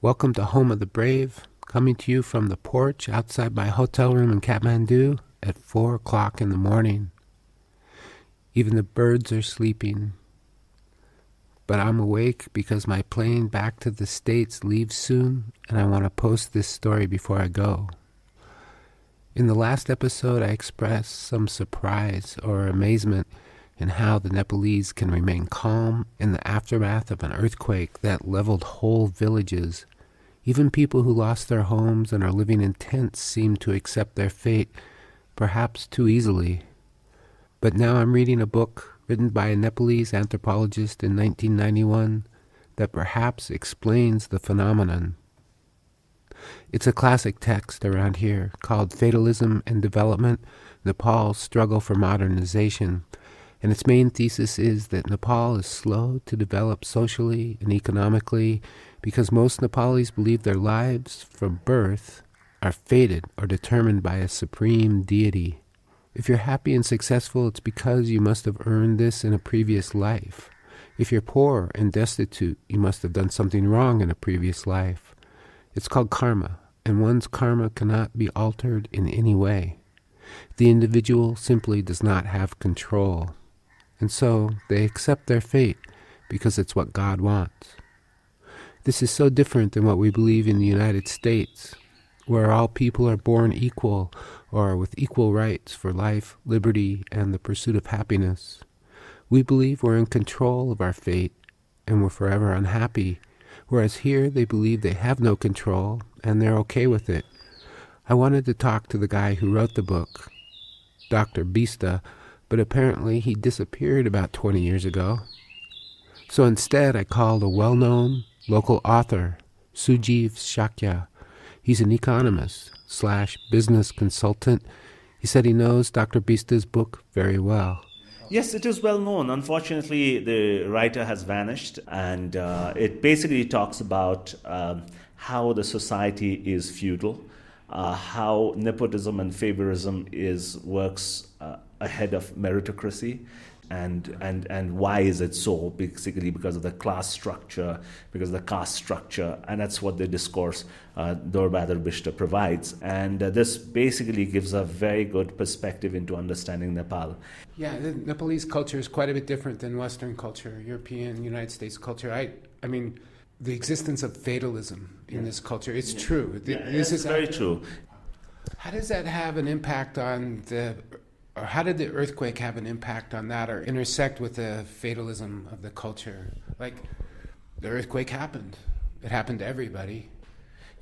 Welcome to Home of the Brave, coming to you from the porch outside my hotel room in Kathmandu at 4 o'clock in the morning. Even the birds are sleeping, but I'm awake because my plane back to the States leaves soon, and I want to post this story before I go. In the last episode, I expressed some surprise or amazement in how the Nepalese can remain calm in the aftermath of an earthquake that leveled whole villages. Even people who lost their homes and are living in tents seem to accept their fate, perhaps too easily. But now I'm reading a book written by a Nepalese anthropologist in 1991 that perhaps explains the phenomenon. It's a classic text around here called Fatalism and Development, Nepal's Struggle for Modernization, and its main thesis is that Nepal is slow to develop socially and economically because most Nepalis believe their lives from birth are fated or determined by a supreme deity. If you're happy and successful, it's because you must have earned this in a previous life. If you're poor and destitute, you must have done something wrong in a previous life. It's called karma, and one's karma cannot be altered in any way. The individual simply does not have control. And so they accept their fate because it's what God wants. This is so different than what we believe in the United States, where all people are born equal or with equal rights for life, liberty, and the pursuit of happiness. We believe we're in control of our fate and we're forever unhappy, whereas here they believe they have no control and they're okay with it. I wanted to talk to the guy who wrote the book, Dr. Bista, but apparently he disappeared about 20 years ago. So instead I called a well-known local author, Sujeev Shakya. He's an economist/business consultant. He said he knows Dr. Bista's book very well. Yes, it is well known. Unfortunately, the writer has vanished, and it basically talks about how the society is feudal, how nepotism and favorism works ahead of meritocracy, and why is it so? Basically, because of the class structure, because of the caste structure, and that's what the discourse Dorbadar Bishta provides. And this basically gives a very good perspective into understanding Nepal. Yeah, the Nepalese culture is quite a bit different than Western culture, European, United States culture. I mean, the existence of fatalism in this culture, it's true. This is very true. How does that have an impact on or how did the earthquake have an impact on that or intersect with the fatalism of the culture? Like, the earthquake happened. It happened to everybody.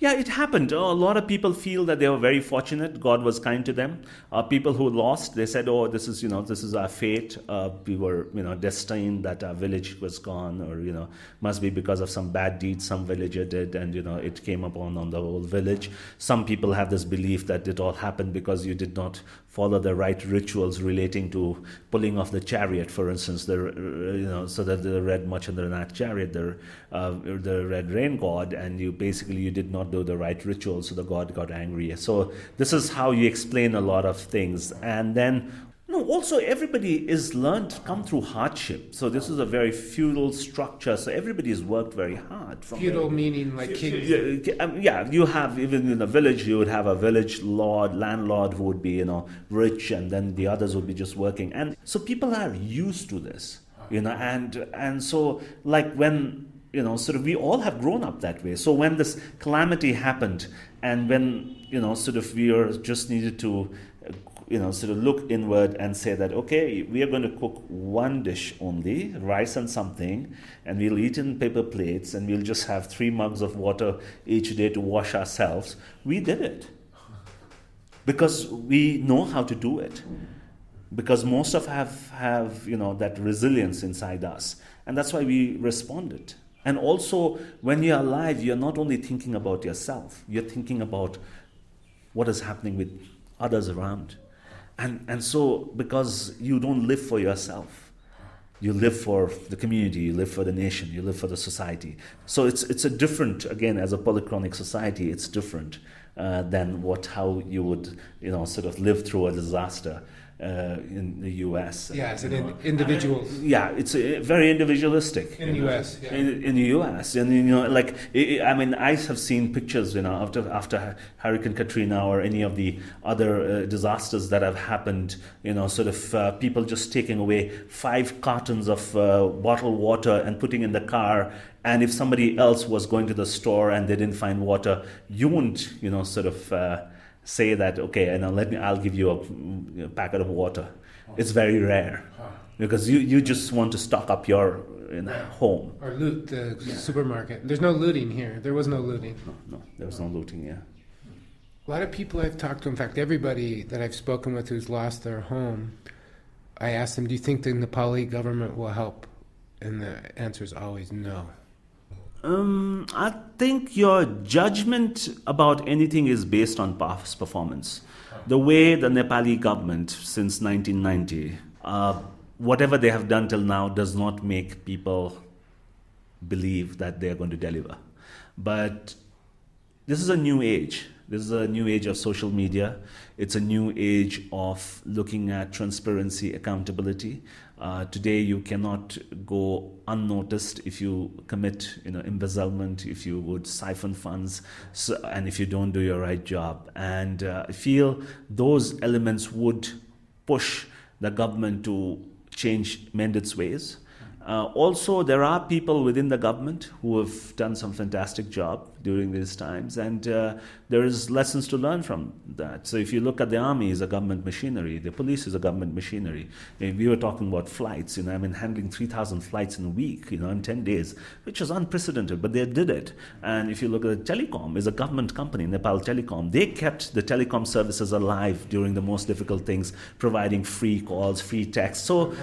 Yeah, it happened. A lot of people feel that they were very fortunate. God was kind to them. People who lost, they said, "Oh, this is our fate. We were, destined that our village was gone, or must be because of some bad deeds some villager did, and it came upon on the whole village." Some people have this belief that it all happened because you did not follow the right rituals relating to pulling off the chariot, for instance. So that the red Machandranath chariot, the red rain god, and you did not do the right rituals, so the god got angry. So this is how you explain a lot of things. And then also everybody is learned to come through hardship. So this is a very feudal structure. So everybody has worked very hard. Feudal meaning like king. Yeah, you have, even in a village, you would have a village landlord who would be rich, and then the others would be just working. And so people are used to this, and so like when sort of we all have grown up that way. So when this calamity happened, and when sort of we are just needed to sort of look inward and say that, okay, we are going to cook one dish only, rice and something, and we'll eat in paper plates, and we'll just have 3 mugs of water each day to wash ourselves. We did it because we know how to do it, because most of have that resilience inside us, and that's why we responded. And also, when you're alive, you're not only thinking about yourself, you're thinking about what is happening with others around. And so, because you don't live for yourself, you live for the community, you live for the nation, you live for the society. So it's a different, again, as a polychronic society, it's different than how you would, sort of live through a disaster. in the U.S. Yeah, as an individual. Yeah, it's very individualistic. In the U.S., yeah. In the U.S., and like I mean, I have seen pictures, after Hurricane Katrina or any of the other disasters that have happened, sort of people just taking away 5 cartons of bottled water and putting in the car. And if somebody else was going to the store and they didn't find water, you wouldn't, sort of say that, okay, I'll give you a packet of water. It's very rare because you just want to stock up your home. Or loot the supermarket. There's no looting here. There was no looting. No, there was no looting, yeah. A lot of people I've talked to, in fact, everybody that I've spoken with who's lost their home, I asked them, do you think the Nepali government will help? And the answer is always no. I think your judgment about anything is based on past performance. The way the Nepali government since 1990, whatever they have done till now does not make people believe that they are going to deliver. But this is a new age. This is a new age of social media. It's a new age of looking at transparency, accountability. Today, you cannot go unnoticed if you commit, embezzlement, if you would siphon funds, and if you don't do your right job. And I feel those elements would push the government to mend its ways. Also, there are people within the government who have done some fantastic job during these times, and there is lessons to learn from that. So if you look at the army is a government machinery, the police is a government machinery. We were talking about flights, handling 3,000 flights in a week, in 10 days, which was unprecedented, but they did it. And if you look at the telecom, is a government company, Nepal Telecom. They kept the telecom services alive during the most difficult things, providing free calls, free text. So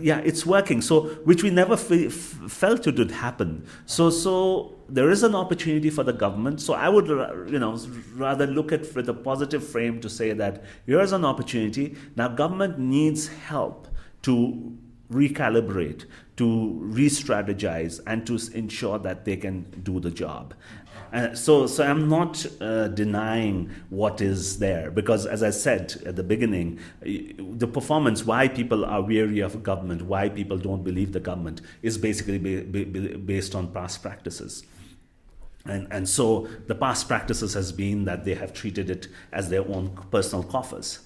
yeah, it's working. So which we never felt it would happen. So there is an opportunity for the government. So I would, rather look at with a positive frame to say that here's an opportunity. Now government needs help to recalibrate, to re-strategize, and to ensure that they can do the job. So I'm not denying what is there, because as I said at the beginning, the performance, why people are weary of government, why people don't believe the government, is basically based on past practices. And so the past practices has been that they have treated it as their own personal coffers.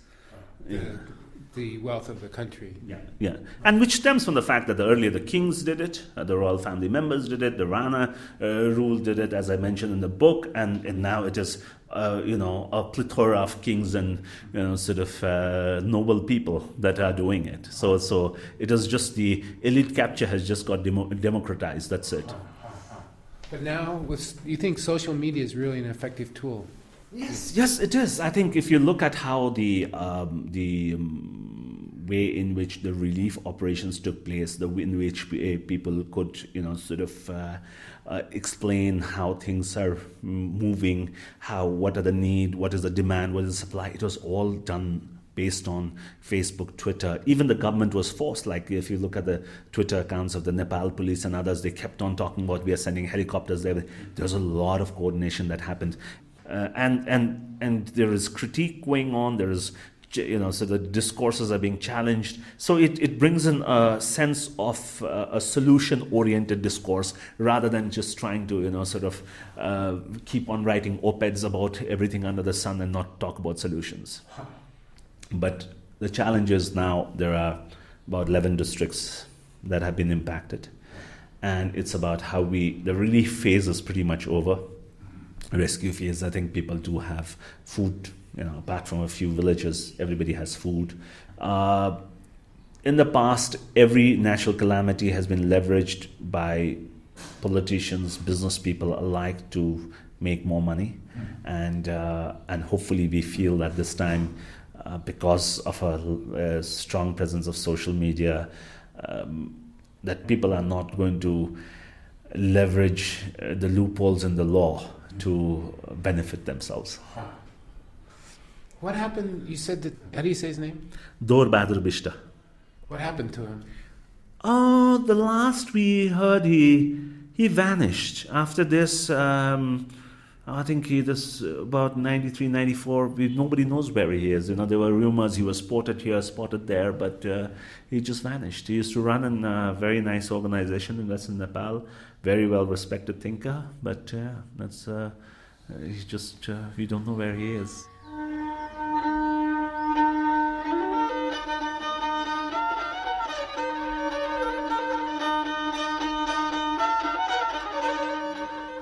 The wealth of the country. Yeah, and which stems from the fact that earlier the kings did it, the royal family members did it, the Rana rule did it, as I mentioned in the book, and now it is, a plethora of kings and noble people that are doing it. So it is just the elite capture has just got democratized. That's it. But now, you think social media is really an effective tool? Yes, it is. I think if you look at how the way in which the relief operations took place, the way in which people could, explain how things are moving, what are the need, what is the demand, what is the supply. It was all done based on Facebook, Twitter. Even the government was forced. Like if you look at the Twitter accounts of the Nepal police and others, they kept on talking about we are sending helicopters there. There's a lot of coordination that happened. And there is critique going on. There is, so the discourses are being challenged. So it brings in a sense of a solution-oriented discourse rather than just trying to, keep on writing op-eds about everything under the sun and not talk about solutions. But the challenge is now there are about 11 districts that have been impacted. And it's about how the relief phase is pretty much over. Rescue phase, I think people do have food, apart from a few villages, everybody has food. In the past, every natural calamity has been leveraged by politicians, business people alike to make more money. And hopefully we feel that this time, because of a strong presence of social media, that people are not going to leverage the loopholes in the law to benefit themselves. What happened? You said that, how do you say his name? Dor Bahadur Bishta. What happened to him? The last we heard, he vanished. After this, I think this about 93, 94. Nobody knows where he is. There were rumors he was spotted here, spotted there, but he just vanished. He used to run in a very nice organization in Western Nepal, very well respected thinker, but that's he's just we don't know where he is.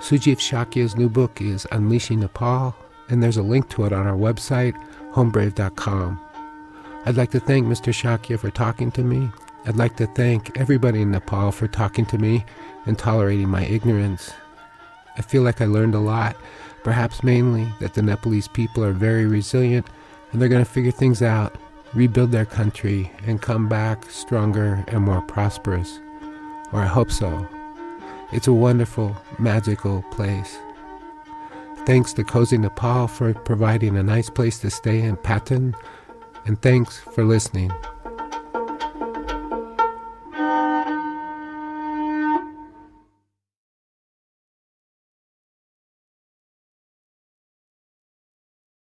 Sujeev Shakya's new book is Unleashing Nepal, and there's a link to it on our website, homebrave.com. I'd like to thank Mr. Shakya for talking to me. I'd like to thank everybody in Nepal for talking to me and tolerating my ignorance. I feel like I learned a lot, perhaps mainly that the Nepalese people are very resilient and they're going to figure things out, rebuild their country, and come back stronger and more prosperous. Or I hope so. It's a wonderful, magical place. Thanks to Cozy Nepal for providing a nice place to stay in Patan, and thanks for listening.